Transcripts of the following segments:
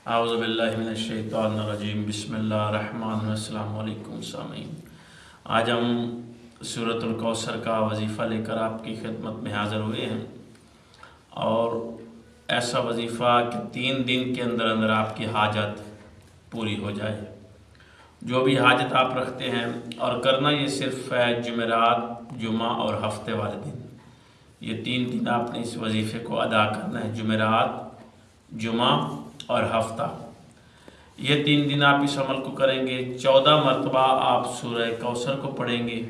اعوذ باللہ من الشیطان الرجیم بسم اللہ الرحمن الرحیم السلام علیکم سامعین۔ آج ہم سورۃ الکوثر کا وظیفہ لے کر آپ کی خدمت میں حاضر ہوئے ہیں، اور ایسا وظیفہ کہ 3 دن کے اندر اندر آپ کی حاجت پوری ہو جائے۔ جو بھی حاجت آپ رکھتے ہیں، اور کرنا یہ صرف ہے جمعرات، جمعہ اور ہفتے والے دن، یہ 3 دن آپ نے اس وظیفے کو ادا کرنا ہے، جمعرات، جمعہ اور ہفتہ۔ یہ 3 دن آپ اس عمل کو کریں گے۔ 14 مرتبہ آپ سورہ کوثر کو پڑھیں گے،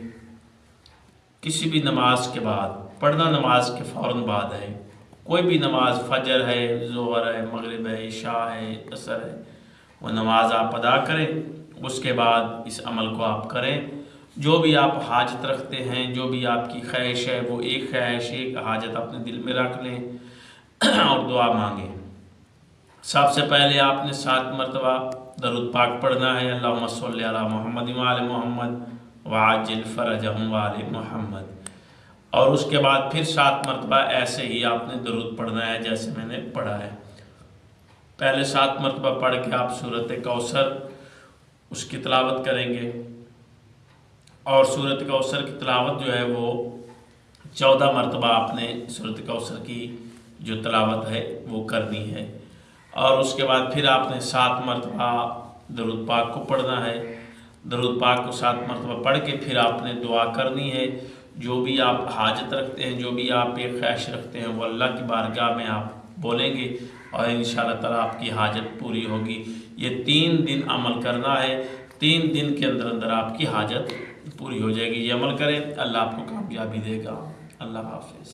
کسی بھی نماز کے بعد پڑھنا، نماز کے فوراً بعد ہے، کوئی بھی نماز، فجر ہے، ظہر ہے، مغرب ہے، عشاء ہے، عصر ہے، وہ نماز آپ ادا کریں، اس کے بعد اس عمل کو آپ کریں۔ جو بھی آپ حاجت رکھتے ہیں، جو بھی آپ کی خواہش ہے، وہ ایک خواہش، ایک حاجت اپنے دل میں رکھ لیں اور دعا مانگیں۔ سب سے پہلے آپ نے 7 مرتبہ درود پاک پڑھنا ہے، اللہم صلی علی محمد وآل محمد وعجل فرجہم وآل محمد، اور اس کے بعد پھر 7 مرتبہ ایسے ہی آپ نے درود پڑھنا ہے جیسے میں نے پڑھا ہے۔ پہلے 7 مرتبہ پڑھ کے آپ سورۃ کوثر اس کی تلاوت کریں گے، اور سورۃ کوثر کی تلاوت جو ہے وہ 14 مرتبہ آپ نے سورۃ کوثر کی جو تلاوت ہے وہ کرنی ہے، اور اس کے بعد پھر آپ نے 7 مرتبہ درود پاک کو پڑھنا ہے۔ درود پاک کو 7 مرتبہ پڑھ کے پھر آپ نے دعا کرنی ہے۔ جو بھی آپ حاجت رکھتے ہیں، جو بھی آپ ایک خواہش رکھتے ہیں، وہ اللہ کی بارگاہ میں آپ بولیں گے، اور انشاءاللہ تعالیٰ آپ کی حاجت پوری ہوگی۔ یہ 3 دن عمل کرنا ہے، 3 دن کے اندر اندر آپ کی حاجت پوری ہو جائے گی۔ یہ عمل کریں، اللہ آپ کو کامیابی دے گا۔ اللہ حافظ۔